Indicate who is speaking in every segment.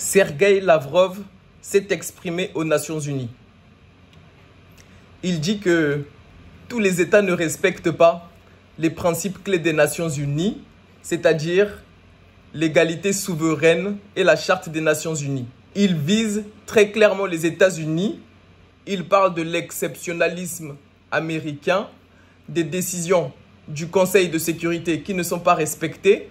Speaker 1: Sergueï Lavrov s'est exprimé aux Nations Unies. Il dit que tous les États ne respectent pas les principes clés des Nations Unies, c'est-à-dire l'égalité souveraine et la Charte des Nations Unies. Il vise très clairement les États-Unis. Il parle de l'exceptionnalisme américain, des décisions du Conseil de sécurité qui ne sont pas respectées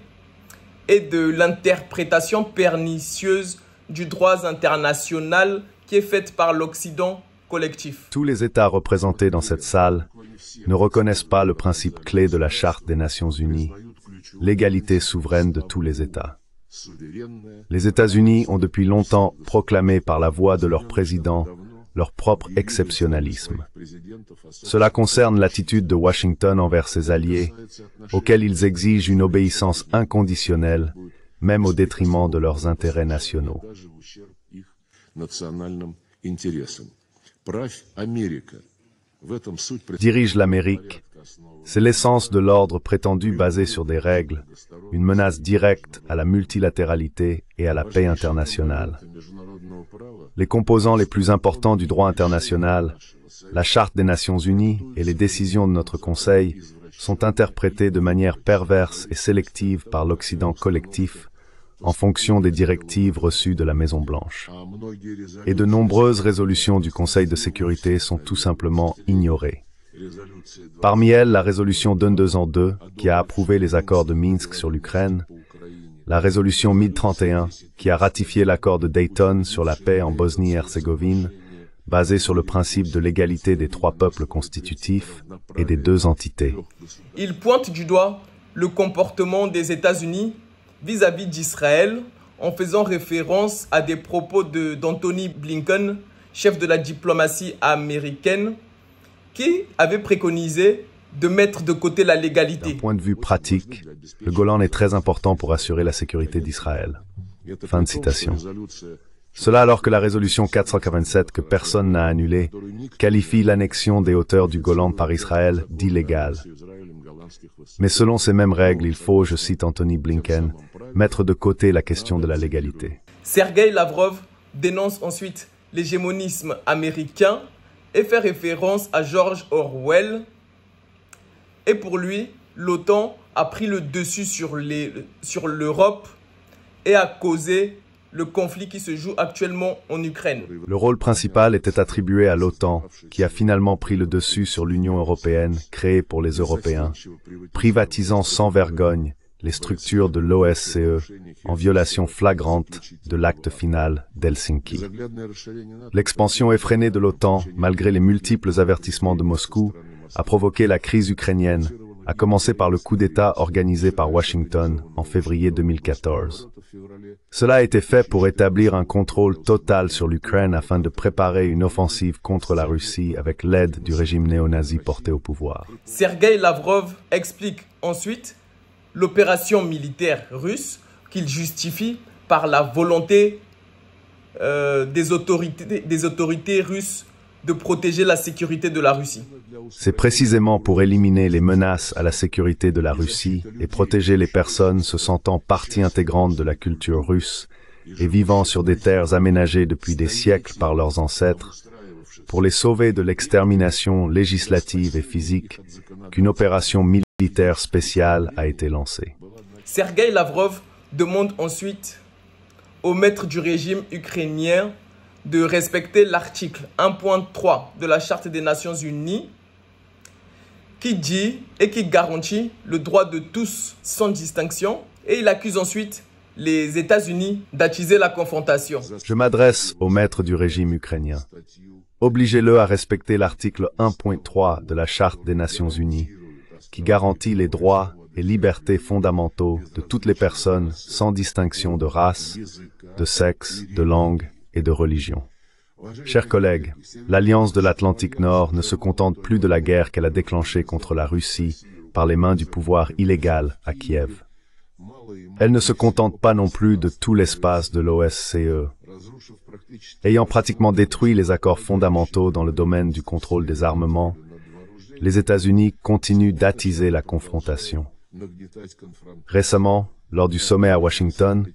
Speaker 1: et de l'interprétation pernicieuse du droit international qui est faite par l'Occident collectif.
Speaker 2: Tous les États représentés dans cette salle ne reconnaissent pas le principe clé de la Charte des Nations Unies, l'égalité souveraine de tous les États. Les États-Unis ont depuis longtemps proclamé par la voix de leur président leur propre exceptionnalisme. Cela concerne l'attitude de Washington envers ses alliés, auxquels ils exigent une obéissance inconditionnelle, même au détriment de leurs intérêts nationaux. Dirige l'Amérique, c'est l'essence de l'ordre prétendu basé sur des règles, une menace directe à la multilatéralité et à la paix internationale. Les composants les plus importants du droit international, la Charte des Nations Unies et les décisions de notre Conseil, sont interprétés de manière perverse et sélective par l'Occident collectif en fonction des directives reçues de la Maison-Blanche. Et de nombreuses résolutions du Conseil de sécurité sont tout simplement ignorées. Parmi elles, la résolution 2202, qui a approuvé les accords de Minsk sur l'Ukraine, la résolution 1031, qui a ratifié l'accord de Dayton sur la paix en Bosnie-Herzégovine, basé sur le principe de l'égalité des trois peuples constitutifs et des deux entités.
Speaker 1: Il pointe du doigt le comportement des États-Unis vis-à-vis d'Israël en faisant référence à des propos d'Anthony Blinken, chef de la diplomatie américaine, qui avait préconisé de mettre de côté la légalité.
Speaker 2: D'un point de vue pratique, le Golan est très important pour assurer la sécurité d'Israël. Fin de citation. Cela alors que la résolution 487, que personne n'a annulée, qualifie l'annexion des hauteurs du Golan par Israël d'illégale. Mais selon ces mêmes règles, il faut, je cite Anthony Blinken, mettre de côté la question de la légalité.
Speaker 1: Sergueï Lavrov dénonce ensuite l'hégémonisme américain et fait référence à George Orwell. Et pour lui, l'OTAN a pris le dessus sur l'Europe et a causé le conflit qui se joue actuellement en Ukraine.
Speaker 2: Le rôle principal était attribué à l'OTAN, qui a finalement pris le dessus sur l'Union européenne, créée pour les Européens, privatisant sans vergogne les structures de l'OSCE en violation flagrante de l'acte final d'Helsinki. L'expansion effrénée de l'OTAN, malgré les multiples avertissements de Moscou, a provoqué la crise ukrainienne, à commencer par le coup d'État organisé par Washington en février 2014. Cela a été fait pour établir un contrôle total sur l'Ukraine afin de préparer une offensive contre la Russie avec l'aide du régime néo-nazi porté au pouvoir.
Speaker 1: Sergueï Lavrov explique ensuite l'opération militaire russe qu'il justifie par la volonté des autorités russes de protéger la sécurité de la Russie.
Speaker 2: C'est précisément pour éliminer les menaces à la sécurité de la Russie et protéger les personnes se sentant partie intégrante de la culture russe et vivant sur des terres aménagées depuis des siècles par leurs ancêtres, pour les sauver de l'extermination législative et physique, qu'une opération militaire spéciale a été lancée.
Speaker 1: Sergueï Lavrov demande ensuite au maître du régime ukrainien de respecter l'article 1.3 de la Charte des Nations Unies qui dit et qui garantit le droit de tous sans distinction, et il accuse ensuite les États-Unis d'attiser la confrontation.
Speaker 2: Je m'adresse au maître du régime ukrainien. Obligez-le à respecter l'article 1.3 de la Charte des Nations Unies qui garantit les droits et libertés fondamentaux de toutes les personnes sans distinction de race, de sexe, de langue et de religion. Chers collègues, l'Alliance de l'Atlantique Nord ne se contente plus de la guerre qu'elle a déclenchée contre la Russie par les mains du pouvoir illégal à Kiev. Elle ne se contente pas non plus de tout l'espace de l'OSCE. Ayant pratiquement détruit les accords fondamentaux dans le domaine du contrôle des armements, les États-Unis continuent d'attiser la confrontation. Récemment, lors du sommet à Washington,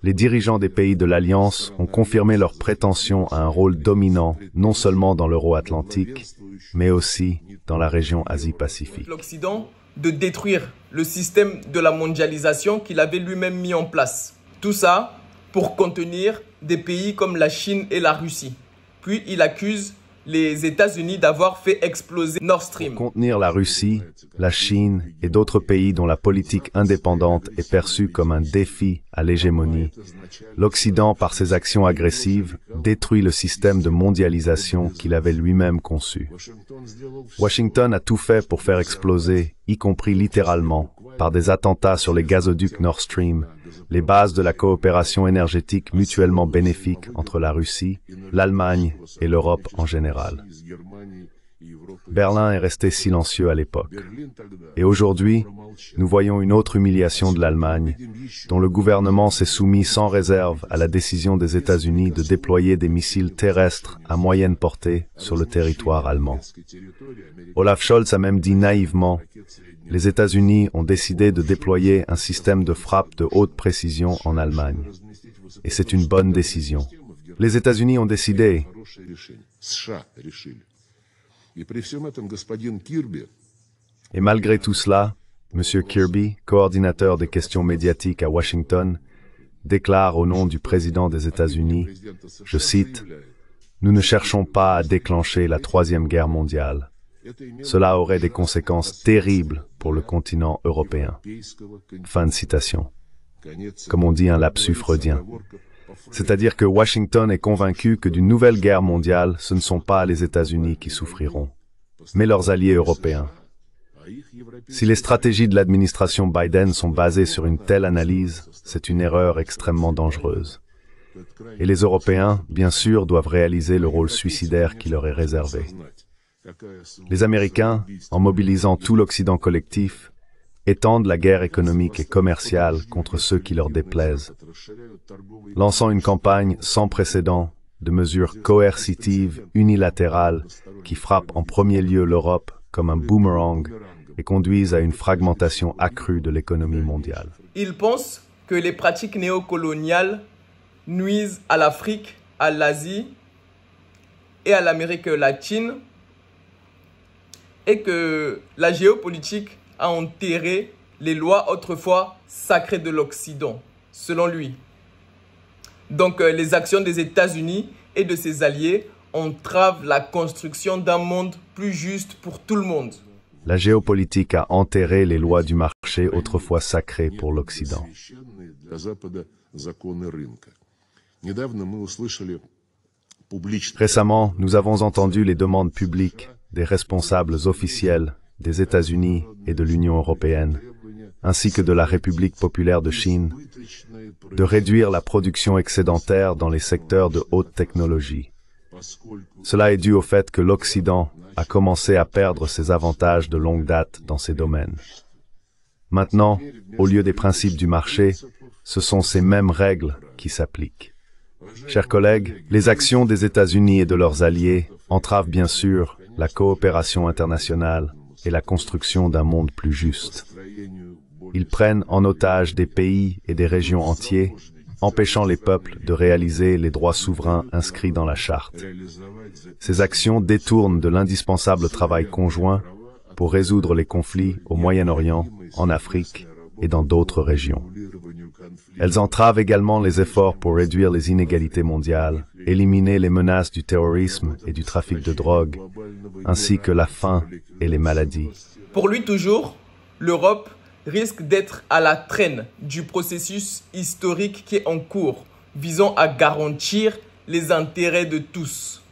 Speaker 2: les dirigeants des pays de l'Alliance ont confirmé leur prétention à un rôle dominant non seulement dans l'Euro-Atlantique, mais aussi dans la région Asie-Pacifique.
Speaker 1: L'Occident de détruire le système de la mondialisation qu'il avait lui-même mis en place. Tout ça pour contenir des pays comme la Chine et la Russie. Puis il accuse les États-Unis d'avoir fait exploser Nord Stream.
Speaker 2: Pour contenir la Russie, la Chine et d'autres pays dont la politique indépendante est perçue comme un défi à l'hégémonie, l'Occident, par ses actions agressives, détruit le système de mondialisation qu'il avait lui-même conçu. Washington a tout fait pour faire exploser, y compris littéralement, par des attentats sur les gazoducs Nord Stream, les bases de la coopération énergétique mutuellement bénéfique entre la Russie, l'Allemagne et l'Europe en général. Berlin est resté silencieux à l'époque. Et aujourd'hui, nous voyons une autre humiliation de l'Allemagne, dont le gouvernement s'est soumis sans réserve à la décision des États-Unis de déployer des missiles terrestres à moyenne portée sur le territoire allemand. Olaf Scholz a même dit naïvement: les États-Unis ont décidé de déployer un système de frappe de haute précision en Allemagne. Et c'est une bonne décision. Les États-Unis ont décidé. Et malgré tout cela, M. Kirby, coordinateur des questions médiatiques à Washington, déclare au nom du président des États-Unis, je cite, « Nous ne cherchons pas à déclencher la Troisième Guerre mondiale. Cela aurait des conséquences terribles pour le continent européen. » Fin de citation. Comme on dit un lapsus freudien. C'est-à-dire que Washington est convaincu que d'une nouvelle guerre mondiale, ce ne sont pas les États-Unis qui souffriront, mais leurs alliés européens. Si les stratégies de l'administration Biden sont basées sur une telle analyse, c'est une erreur extrêmement dangereuse. Et les Européens, bien sûr, doivent réaliser le rôle suicidaire qui leur est réservé. Les Américains, en mobilisant tout l'Occident collectif, étendent la guerre économique et commerciale contre ceux qui leur déplaisent, lançant une campagne sans précédent de mesures coercitives unilatérales qui frappent en premier lieu l'Europe comme un boomerang et conduisent à une fragmentation accrue de l'économie mondiale.
Speaker 1: Ils pensent que les pratiques néocoloniales nuisent à l'Afrique, à l'Asie et à l'Amérique latine et que la géopolitique a enterré les lois autrefois sacrées de l'Occident, selon lui. Donc les actions des États-Unis et de ses alliés entravent la construction d'un monde plus juste pour tout le monde.
Speaker 2: La géopolitique a enterré les lois du marché autrefois sacrées pour l'Occident. Récemment, nous avons entendu les demandes publiques des responsables officiels des États-Unis et de l'Union européenne, ainsi que de la République populaire de Chine, de réduire la production excédentaire dans les secteurs de haute technologie. Cela est dû au fait que l'Occident a commencé à perdre ses avantages de longue date dans ces domaines. Maintenant, au lieu des principes du marché, ce sont ces mêmes règles qui s'appliquent. Chers collègues, les actions des États-Unis et de leurs alliés entravent bien sûr la coopération internationale et la construction d'un monde plus juste. Ils prennent en otage des pays et des régions entiers, empêchant les peuples de réaliser les droits souverains inscrits dans la Charte. Ces actions détournent de l'indispensable travail conjoint pour résoudre les conflits au Moyen-Orient, en Afrique et dans d'autres régions. Elles entravent également les efforts pour réduire les inégalités mondiales, éliminer les menaces du terrorisme et du trafic de drogue, ainsi que la faim et les maladies.
Speaker 1: Pour lui toujours, l'Europe risque d'être à la traîne du processus historique qui est en cours, visant à garantir les intérêts de tous.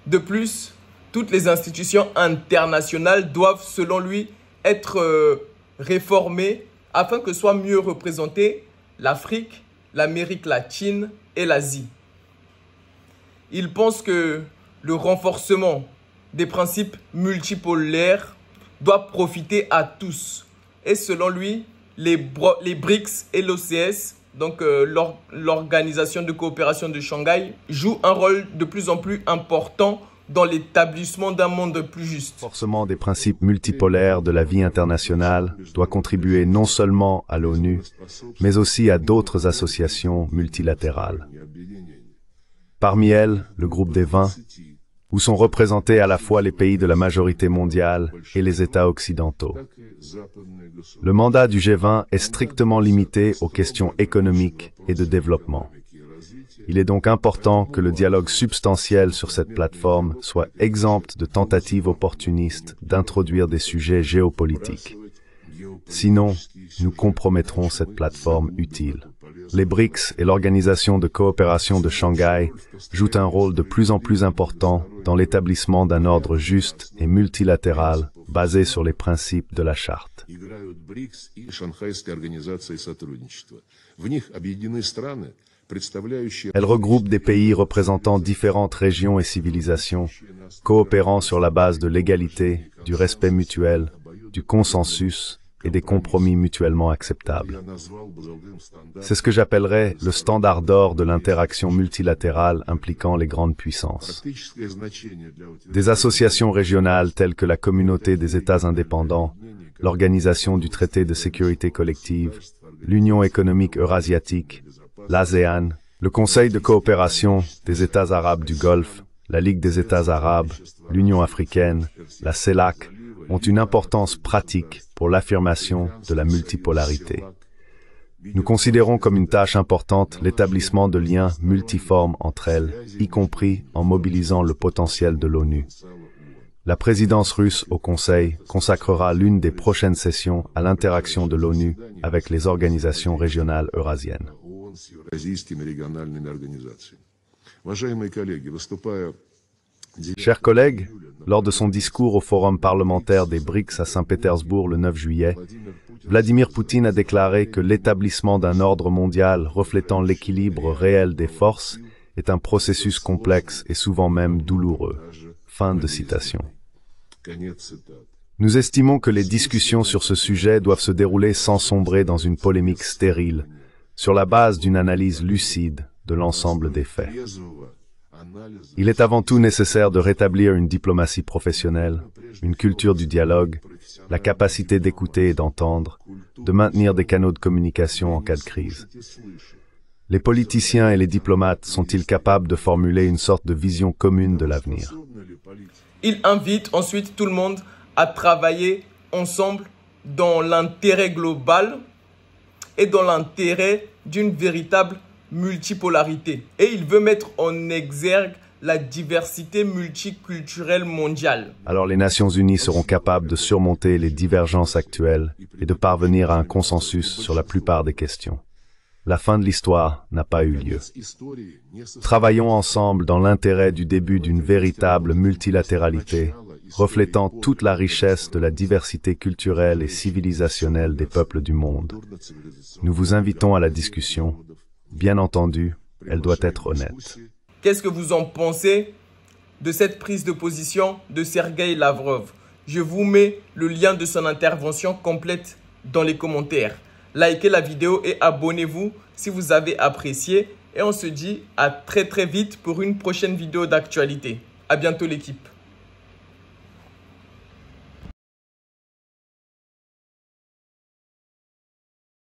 Speaker 1: De plus, toutes les institutions internationales doivent, selon lui, être réformées afin que soient mieux représentées l'Afrique, l'Amérique latine et l'Asie. Il pense que le renforcement des principes multipolaires doit profiter à tous. Et selon lui, les BRICS et l'OCS, donc l'Organisation de coopération de Shanghai, jouent un rôle de plus en plus important dans l'établissement d'un monde plus juste.
Speaker 2: Le renforcement des principes multipolaires de la vie internationale doit contribuer non seulement à l'ONU, mais aussi à d'autres associations multilatérales. Parmi elles, le groupe des 20, où sont représentés à la fois les pays de la majorité mondiale et les États occidentaux. Le mandat du G20 est strictement limité aux questions économiques et de développement. Il est donc important que le dialogue substantiel sur cette plateforme soit exempt de tentatives opportunistes d'introduire des sujets géopolitiques. Sinon, nous compromettrons cette plateforme utile. Les BRICS et l'Organisation de coopération de Shanghai jouent un rôle de plus en plus important dans l'établissement d'un ordre juste et multilatéral basé sur les principes de la Charte. Elle regroupe des pays représentant différentes régions et civilisations, coopérant sur la base de l'égalité, du respect mutuel, du consensus et des compromis mutuellement acceptables. C'est ce que j'appellerais le standard d'or de l'interaction multilatérale impliquant les grandes puissances. Des associations régionales telles que la Communauté des États indépendants, l'Organisation du Traité de sécurité collective, l'Union économique eurasiatique, l'ASEAN, le Conseil de coopération des États arabes du Golfe, la Ligue des États arabes, l'Union africaine, la CELAC, ont une importance pratique pour l'affirmation de la multipolarité. Nous considérons comme une tâche importante l'établissement de liens multiformes entre elles, y compris en mobilisant le potentiel de l'ONU. La présidence russe au Conseil consacrera l'une des prochaines sessions à l'interaction de l'ONU avec les organisations régionales eurasiennes. Chers collègues, lors de son discours au Forum parlementaire des BRICS à Saint-Pétersbourg le 9 juillet, Vladimir Poutine a déclaré que l'établissement d'un ordre mondial reflétant l'équilibre réel des forces est un processus complexe et souvent même douloureux. Fin de citation. Nous estimons que les discussions sur ce sujet doivent se dérouler sans sombrer dans une polémique stérile, sur la base d'une analyse lucide de l'ensemble des faits. Il est avant tout nécessaire de rétablir une diplomatie professionnelle, une culture du dialogue, la capacité d'écouter et d'entendre, de maintenir des canaux de communication en cas de crise. Les politiciens et les diplomates sont-ils capables de formuler une sorte de vision commune de l'avenir?
Speaker 1: Il invite ensuite tout le monde à travailler ensemble dans l'intérêt global et dans l'intérêt d'une véritable multipolarité. Et il veut mettre en exergue la diversité multiculturelle mondiale.
Speaker 2: Alors les Nations Unies seront capables de surmonter les divergences actuelles et de parvenir à un consensus sur la plupart des questions. La fin de l'histoire n'a pas eu lieu. Travaillons ensemble dans l'intérêt du début d'une véritable multilatéralité, reflétant toute la richesse de la diversité culturelle et civilisationnelle des peuples du monde. Nous vous invitons à la discussion. Bien entendu, elle doit être honnête.
Speaker 1: Qu'est-ce que vous en pensez de cette prise de position de Sergueï Lavrov? Je vous mets le lien de son intervention complète dans les commentaires. Likez la vidéo et abonnez-vous si vous avez apprécié. Et on se dit à très vite pour une prochaine vidéo d'actualité. À bientôt l'équipe.